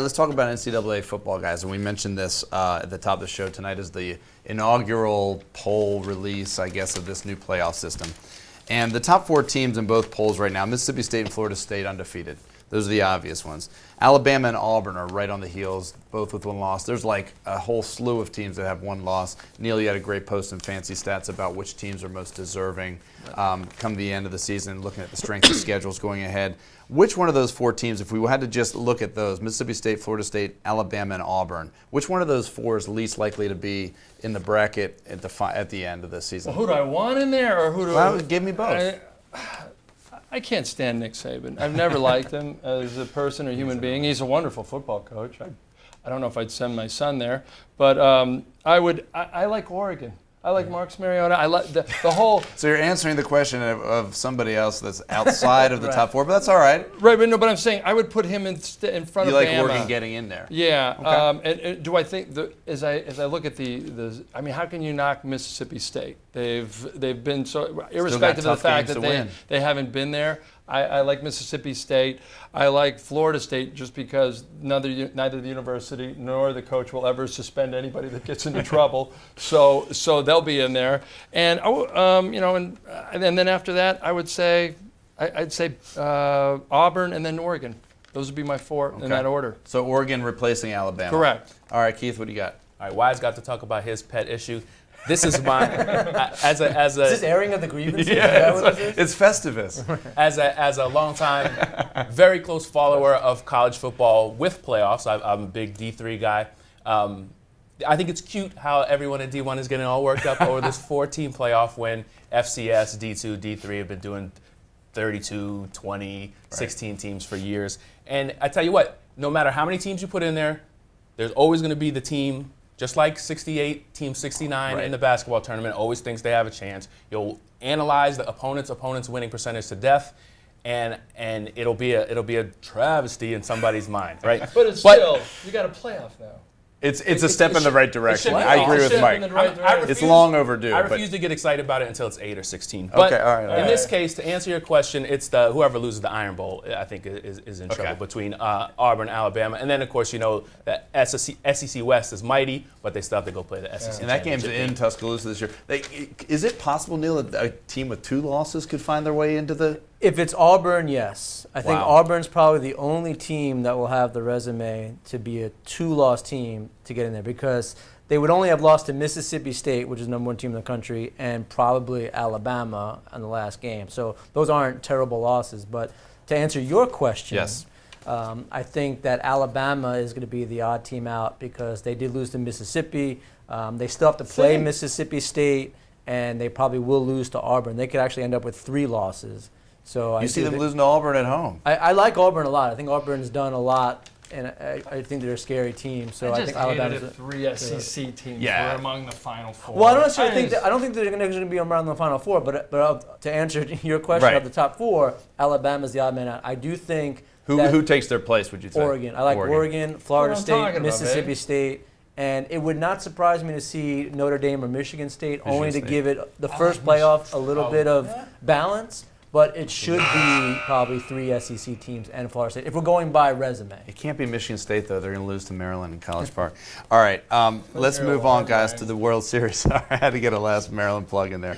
Let's talk about NCAA football, guys. And we mentioned this at the top of the show. Tonight is the inaugural poll release, I guess, of this new playoff system. And the top 4 teams in both polls right now, Mississippi State and Florida State, undefeated. Those are the obvious ones. Alabama and Auburn are right on the heels, both with 1 loss. There's like a whole slew of teams that have 1 loss. Neil, you had a great post and fancy stats about which teams are most deserving come the end of the season, looking at the strength of schedules going ahead. Which one of those 4 teams, if we had to just look at those, Mississippi State, Florida State, Alabama, and Auburn, which one of those 4 is least likely to be in the bracket at the end of the season? Well, who do I want in there, or who do Give me both. I can't stand Nick Saban. I've never liked him as a person or human being. He's a wonderful football coach. I don't know if I'd send my son there, but I like Oregon. I like Marcus Mariota. I like the whole. So you're answering the question of somebody else that's outside of the top 4, but that's all right. Right, but no, but I'm saying I would put him in front of Bama. You like Oregon getting in there? Yeah. Okay. And do I think as I look at I mean, how can you knock Mississippi State? They've been so, irrespective of the fact that they haven't been there. I like Mississippi State. I like Florida State just because neither the university nor the coach will ever suspend anybody that gets into trouble. So they'll be in there. And and then after that, I would say I'd say Auburn and then Oregon. Those would be my 4 in that order. So Oregon replacing Alabama. Correct. All right, Keith, what do you got? All right, Wise got to talk about his pet issue. This is my as a is this airing of the grievances? Yeah, it's Festivus. As a longtime, very close follower of college football with playoffs. I'm a big D3 guy. I think it's cute how everyone at D1 is getting all worked up over this 4-team playoff when FCS, D2, D3 have been doing 32, 20, 16 teams for years. And I tell you what, no matter how many teams you put in there, there's always going to be the team. Just like 68, Team 69 in the basketball tournament always thinks they have a chance. You'll analyze the opponent's winning percentage to death, and it'll be a travesty in somebody's mind, right? But still, you got a playoff now. It's a step in the right direction. I agree with Mike. It's long overdue. I refuse to get excited about it until it's 8 or 16. But all right. In this case, to answer your question, it's whoever loses the Iron Bowl, I think, is in trouble between Auburn, Alabama, and then of course the SEC West is mighty, but they still have to go play the SEC. And that game's in Tuscaloosa this year. Is it possible, Neil, that a team with 2 losses could find their way into the? If it's Auburn, yes. I think Auburn's probably the only team that will have the resume to be a 2-loss team to get in there, because they would only have lost to Mississippi State, which is the #1 team in the country, and probably Alabama in the last game. So those aren't terrible losses. But to answer your question, yes. I think that Alabama is going to be the odd team out because they did lose to Mississippi. They still have to play Mississippi State, and they probably will lose to Auburn. They could actually end up with 3 losses. So you see them losing to Auburn at home. I like Auburn a lot. I think Auburn's done a lot, and I think they're a scary team. So I think Alabama's hated 3 SEC teams were among the Final 4. Well, I don't necessarily think I don't think they're going to be around the Final 4. But to answer your question of the top 4, Alabama's the odd man out. I do think who takes their place, would you say? Oregon. I like Oregon, Florida State, Mississippi State. And it would not surprise me to see Notre Dame or Michigan State, only to give it the first playoff a little bit of balance. But it should be probably 3 SEC teams and Florida State, if we're going by resume. It can't be Michigan State, though. They're going to lose to Maryland in College Park. All right, let's move on, guys, to the World Series. I had to get a last Maryland plug in there.